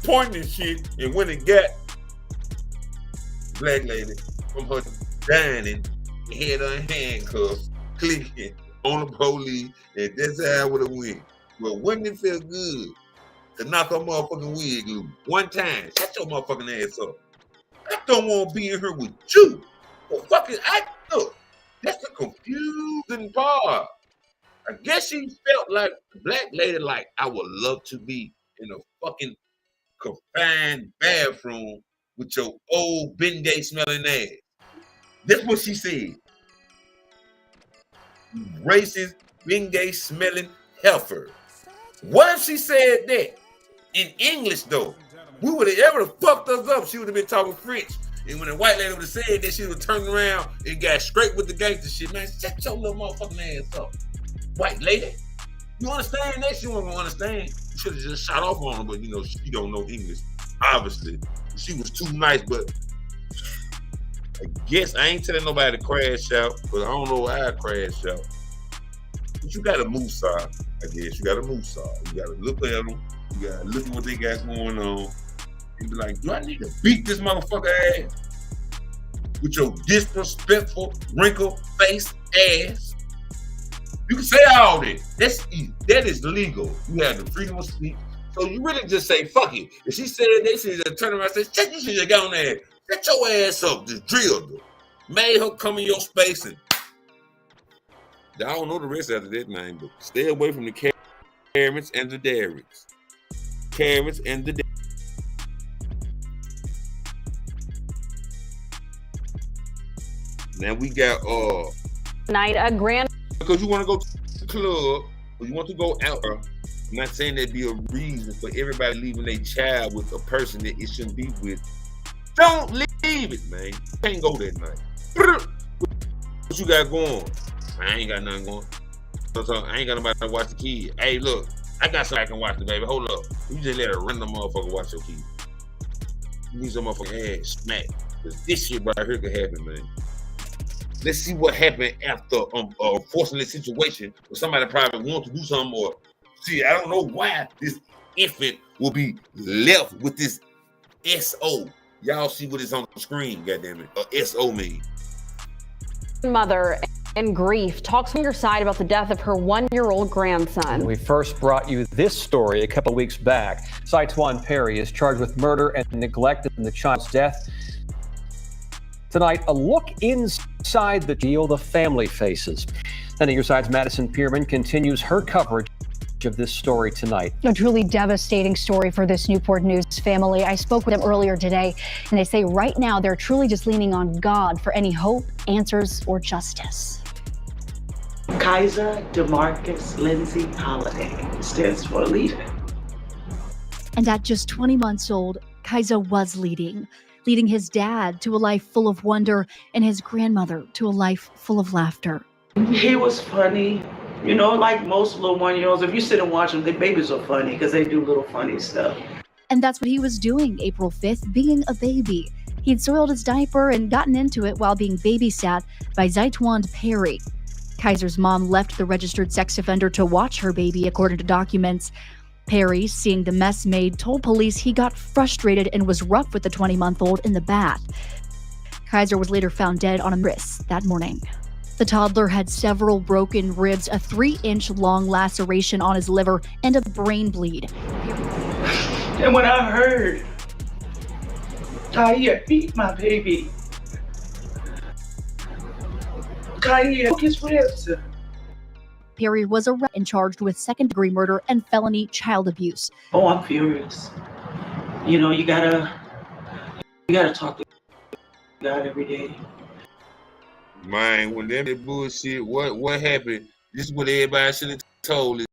pointing and shit, and when it got black lady from her dining, had her in handcuffs, clicking on the police, and that's how I would have went. But wouldn't it feel good to knock her motherfucking wig loose one time? Shut your motherfucking ass up. I don't want to be in here with you. Well, fucking, look, that's the confusing part. I guess she felt like the black lady, like, I would love to be in a fucking confined bathroom with your old Bengay smelling ass. That's what she said. You racist, Bengay smelling heifer. What if she said that in English though? We would have ever fucked us up. She would have been talking French. And when the white lady would have said that, she would have turned around and got straight with the gangster shit. Man, shut your little motherfucking ass up. White lady. You understand that? She wasn't gonna understand. You should have just shot off on her, but you know, she don't know English. Obviously. She was too nice, but I guess I ain't telling nobody to crash out, but I don't know why I crash out. But you gotta move side, I guess. You gotta move side. You gotta look at them. You gotta look at what they got going on. And be like, do I need to beat this motherfucker ass? With your disrespectful, wrinkled face ass. You can say all that. That is legal. You have the freedom of speech. So you really just say, fuck it. If she said that, she just turn around and say, check this shit down there. Shut your ass up. Just drilled her. Made her come in your space and I don't know the rest after that, man, but stay away from the Karens and the Derricks. Karens and the Now we got Night a grand because you want to go to the club or you want to go out. I'm not saying there'd be a reason for everybody leaving their child with a person that it shouldn't be with. Don't leave it, man. You can't go that night. What you got going? I ain't got nothing going. I ain't got nobody to watch the kid. Hey, look, I got somebody I can watch the baby. Hold up. You just let a random motherfucker watch your kid. You need some motherfucking ass smack. Because this shit right here could happen, man. Let's see what happened after a unfortunate situation where somebody probably wants to do something or see, I don't know why this infant will be left with this SO. Y'all see what is on the screen, goddammit. SO means. mother in grief talks on your side about the death of her 1-year-old grandson. We first brought you this story a couple weeks back. Saitwan Perry is charged with murder and neglect in the child's death. Tonight, a look inside the deal the family faces. Then Your Side's Madison Pierman continues her coverage of this story tonight. A truly devastating story for this Newport News family. I spoke with them earlier today, and they say right now they're truly just leaning on God for any hope, answers, or justice. Kaiser DeMarcus Lindsay Holiday stands for leader. And at just 20 months old, Kaiser was leading his dad to a life full of wonder and his grandmother to a life full of laughter. He was funny. You know, like most little 1-year-olds, if you sit and watch them, the babies are funny because they do little funny stuff. And that's what he was doing April 5th, being a baby. He'd soiled his diaper and gotten into it while being babysat by Saitwan Perry. Kaiser's mom left the registered sex offender to watch her baby, according to documents. Perry, seeing the mess made, told police he got frustrated and was rough with the 20-month-old in the bath. Kaiser was later found dead on a wrist that morning. The toddler had several broken ribs, a 3-inch long laceration on his liver, and a brain bleed. And when I heard Kaya beat my baby, Kaya broke his ribs. Perry was arrested and charged with second-degree murder and felony child abuse. Oh, I'm furious. You know, you gotta talk to God every day. Man, when them bullshit, what happened? This is what everybody should have told it.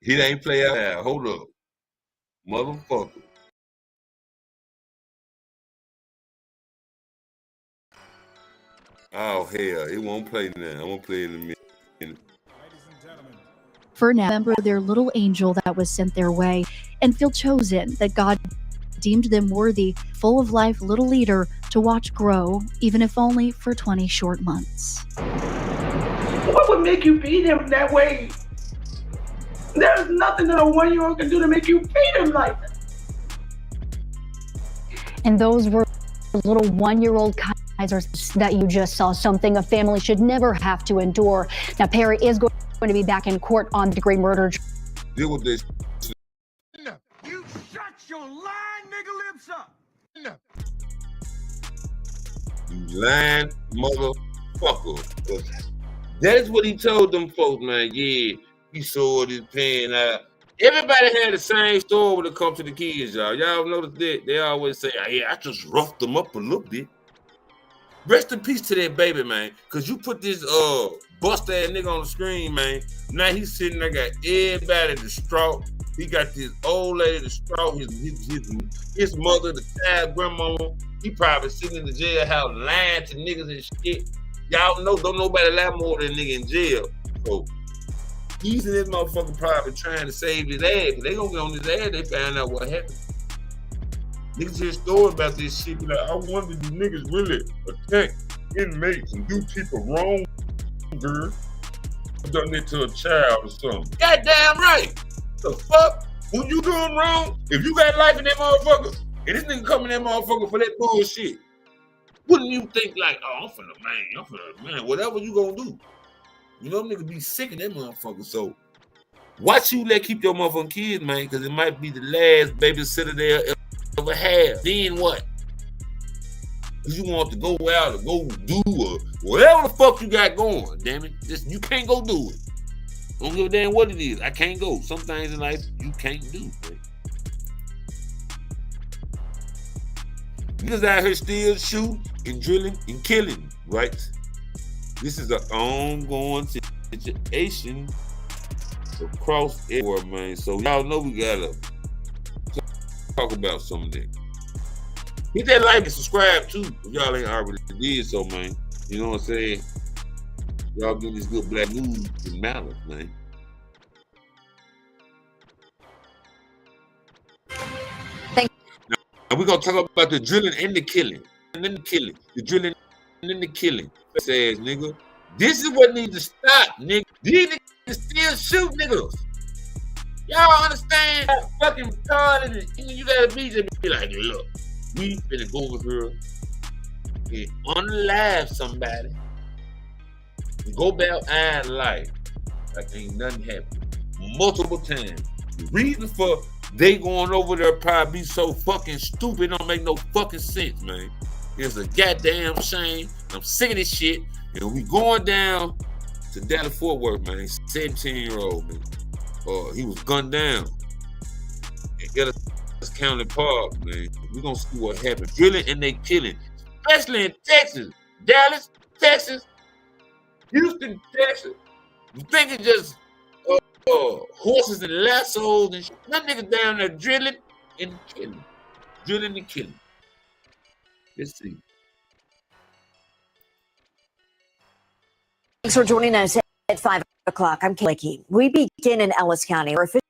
He ain't play out. Hold up. Motherfucker. Oh, hell. It won't play now. I won't play in a minute. For now, remember their little angel that was sent their way and feel chosen, that God deemed them worthy, full of life little leader to watch grow, even if only for 20 short months. What would make you beat him that way? There's nothing that a 1-year-old can do to make you beat him like that. And those were little 1-year-old Kaisers that you just saw, something a family should never have to endure. Now, Perry is going to be back in court on degree murder. Deal with this. You shut your lying nigga lips up. You lying motherfucker. 'Cause that is what he told them folks, man. Yeah, he sold his pen out. Everybody had the same story when it comes to the kids, y'all. Y'all notice that? They always say, "Hey, I just roughed them up a little bit." Rest in peace to that baby, man. Cause you put this bust ass nigga on the screen, man. Now he's sitting there, got everybody distraught. He got this old lady distraught, his mother, the child grandmama. He probably sitting in the jailhouse lying to niggas and shit. Y'all know, don't nobody lie more than a nigga in jail. So he's in this motherfucker probably trying to save his ass. They gonna get on his ass, they find out what happened. Niggas hear stories about this shit, be like, I wonder do niggas really attack inmates and do people wrong, girl? I've done it to a child or something. Goddamn right. The fuck? When you doing wrong, if you got life in that motherfucker, and this nigga come in that motherfucker for that bullshit, wouldn't you think like, oh, I'm finna, man, whatever you gonna do. You know, niggas be sick in that motherfucker. So watch you keep your motherfucking kids, man, because it might be the last babysitter they'll ever have. Then what? Because you want to go out or go do or whatever the fuck you got going, damn it. You can't go do it. Don't give a damn what it is. I can't go. Some things in life you can't do, man. Niggas out here still shooting and drilling and killing, right? This is an ongoing situation across everywhere, man. So y'all know we gotta talk about some of that. Hit that like and subscribe too, if y'all ain't already did so, man. You know what I'm saying? Y'all getting this good black news and malice, man. Now we're gonna talk about the drilling and the killing. And then the killing. The drilling and then the killing. Says nigga. This is what needs to stop, nigga. These niggas still shoot niggas. Y'all understand? Fucking retarded. You gotta be like, look, we finna go over here and unalive somebody. And go about our life like ain't nothing happened. Multiple times. The reason for they going over there probably be so fucking stupid, don't make no fucking sense, man. It's a goddamn shame. I'm sick of this shit. And we going down to Dallas-Fort Worth, man. 17-year-old, man. He was gunned down in Ellis County Park, man. We're gonna see what happened. Drilling and they killing. Especially in Texas. Dallas, Texas, Houston, Texas. You think it's just horses and lassos and shit. That nigga down there drilling and killing. Drilling and killing. Let's see. Thanks for joining us at 5 o'clock. I'm Kaylee. We begin in Ellis County, where officials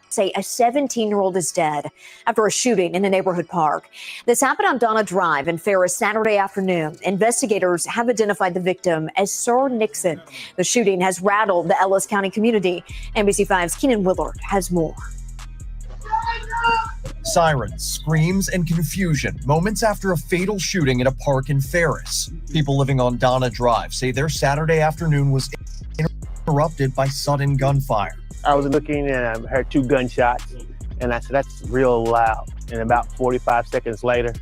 say a 17-year-old is dead after a shooting in a neighborhood park. This happened on Donna Drive in Ferris Saturday afternoon. Investigators have identified the victim as Sir Nixon. The shooting has rattled the Ellis County community. NBC5's Keenan Willard has more. Sirens, screams, and confusion moments after a fatal shooting at a park in Ferris. People living on Donna Drive say their Saturday afternoon was interrupted by sudden gunfire. I was looking and I heard 2 gunshots, and I said, that's real loud. And about 45 seconds later,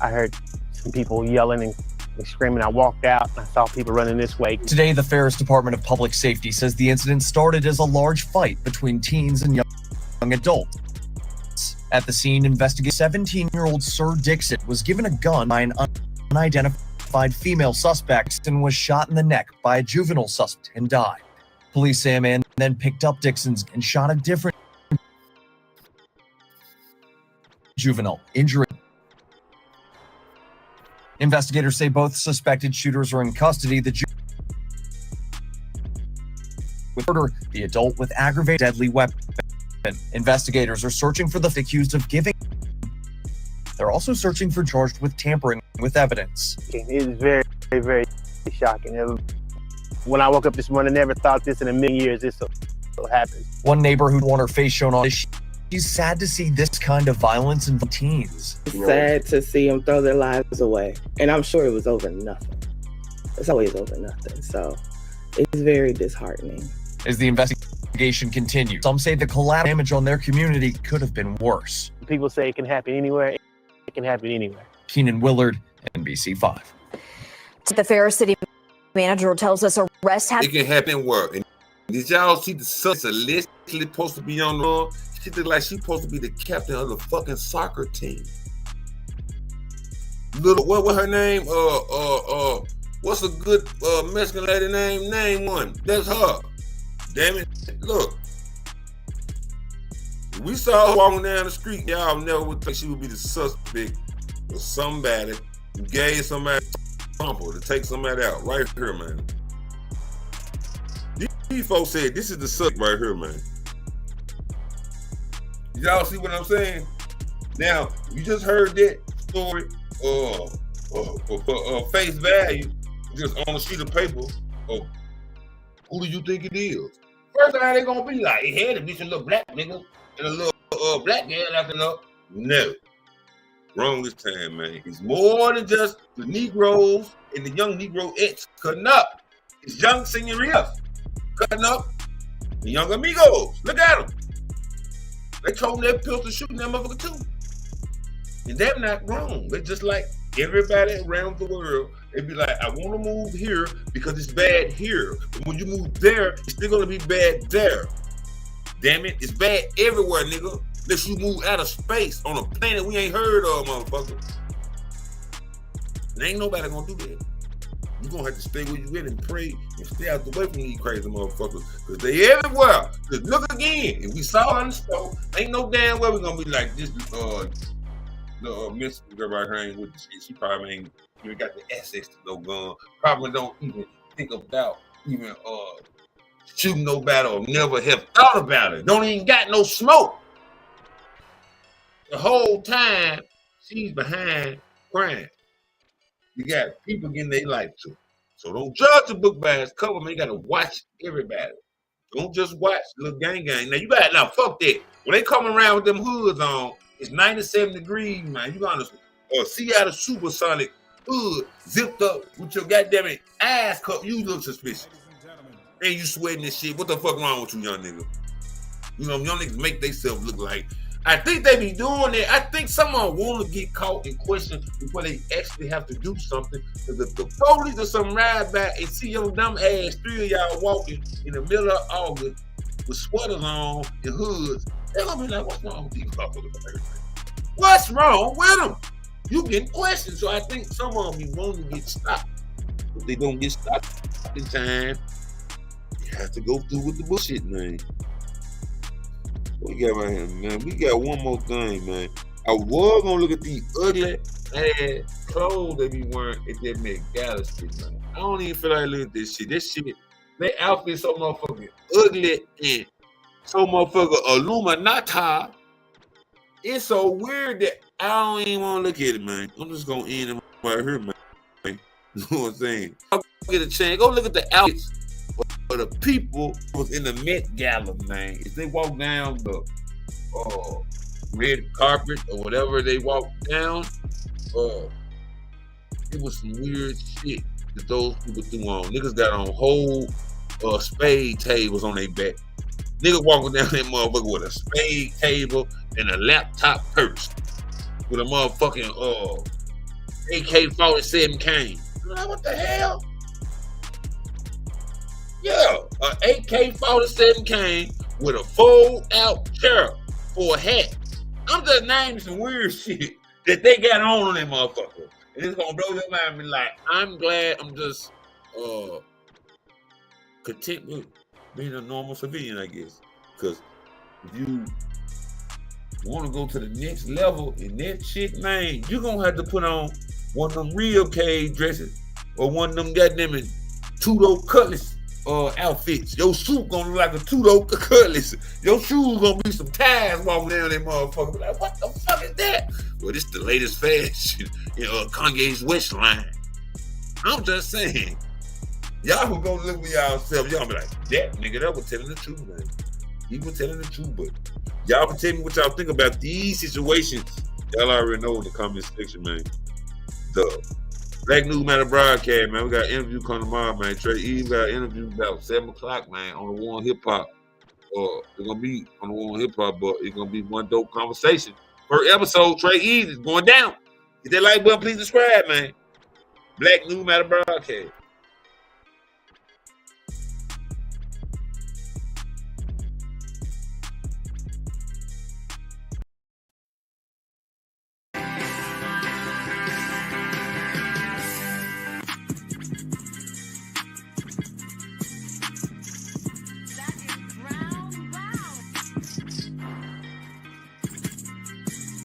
I heard some people yelling and screaming. I walked out and I saw people running this way. Today, the Ferris Department of Public Safety says the incident started as a large fight between teens and young adults. At the scene, investigator 17-year-old Sir Dixon was given a gun by an unidentified female suspect and was shot in the neck by a juvenile suspect and died. Police say a man then picked up Dixon's and shot a different juvenile, injuring. Investigators say both suspected shooters are in custody. The murder, the adult with aggravated deadly weapon. Investigators are searching for the accused of giving. They're also searching for charged with tampering with evidence. It is very, very shocking. When I woke up this morning, I never thought this in a million years this will happen. One neighbor who wanted her face shown on, she's sad to see this kind of violence in teens. It's sad to see them throw their lives away. And I'm sure it was over nothing. It's always over nothing. So it's very disheartening. As the investigation continues, some say the collateral damage on their community could have been worse. People say it can happen anywhere. It It can happen anywhere. Keenan Willard, NBC5. The Ferris City manager tells us arrests have. It can happen where? And did y'all see the son's allegedly supposed to be on the road? She look like she's supposed to be the captain of the fucking soccer team. Little, what her name? What's a good Mexican lady name? Name one. That's her. Damn it. Look. We saw her walking down the street. Y'all never would think she would be the suspect of somebody who gave somebody a bumper to take somebody out. Right here, man. These folks said this is the suspect right here, man. Y'all see what I'm saying? Now, you just heard that story for face value, just on a sheet of paper. Who do you think it is? First thing they gonna be like, it had to be some little black nigga and a little black girl acting up. No. Wrong this time, man. It's more than just the Negroes and the young Negro X cutting up. It's young senoritas cutting up the young amigos. Look at them. They told their pills to shoot that motherfucker too. And they're not wrong. They're just like everybody around the world. They'd be like, I want to move here because it's bad here. But when you move there, it's still going to be bad there. Damn it. It's bad everywhere, nigga. Unless you move out of space on a planet we ain't heard of, motherfucker. And ain't nobody going to do that. You're going to have to stay where you in and pray and stay out the way from these crazy motherfuckers. Because they everywhere. Because look again. If we saw on the stove, ain't no damn way we're going to be like this. The Miss girl right here ain't with the shit. She probably ain't even got the access to no gun. Probably don't even think about even shooting nobody or never have thought about it. Don't even got no smoke. The whole time she's behind crime. You got people getting their life to. So don't judge the book by its cover, man. You gotta watch everybody. Don't just watch little gang. Now fuck that. When they come around with them hoods on, it's 97 degrees, man. You gonna see out a supersonic hood zipped up with your goddamn ass cut. You look suspicious. And you sweating this shit. What the fuck wrong with you, young nigga? You know, young niggas make themselves look like. I think they be doing it. I think someone want to get caught and questioned before they actually have to do something. Because if the police or some ride back and see your dumb ass, three of y'all walking in the middle of August with sweaters on and hoods, they're gonna be like, what's wrong with these motherfuckers? What's wrong with them? You getting questioned. So I think some of them be wanting to get stopped. If they don't get stopped in time, you have to go through with the bullshit, man. What we got right here, man? We got one more thing, man. I was gonna look at the ugly ass clothes they be wearing at that McGallis shit, man. I don't even feel like looking at this shit. This shit, they outfit so motherfucking ugly and so motherfucking Illuminati. It's so weird that I don't even want to look at it, man. I'm just gonna end it right here, man. You know what I'm saying? I'll get a chance. Go look at the outfits of the people who was in the Met Gala, man. If they walk down the red carpet or whatever they walk down, it was some weird shit that those people threw on. Niggas got on whole spade tables on their back. Nigga walking down that motherfucker with a spade table and a laptop purse with a motherfucking AK-47 cane. Like, what the hell? Yeah, an AK-47 cane with a fold-out chair for a hat. I'm just naming some weird shit that they got on that motherfucker. And it's gonna blow your mind and be like, I'm glad I'm just content with being a normal civilian, I guess. Because if you want to go to the next level in that shit, man, you're gonna have to put on one of them real cage dresses or one of them goddamn Tudo Cutlass outfits. Your suit gonna look like a Tudo Cutlass. Your shoes gonna be some ties walking down that motherfucker. Like, what the fuck is that? Well, this the latest fashion in Kanye's West line. I'm just saying. Y'all who gonna look for y'allself, y'all be like, that nigga, that was telling the truth, man. He was telling the truth, but y'all can tell me what y'all think about these situations. Y'all already know in the comment section, man. The Black News Matter broadcast, man. We got an interview coming tomorrow, man. Trey Eve got an interview about 7 o'clock, man, on the War on Hip Hop. It's gonna be on the War on Hip Hop, but it's gonna be one dope conversation. Per episode, Trey Eve is going down. Hit that like button, please subscribe, man. Black News Matter Broadcast.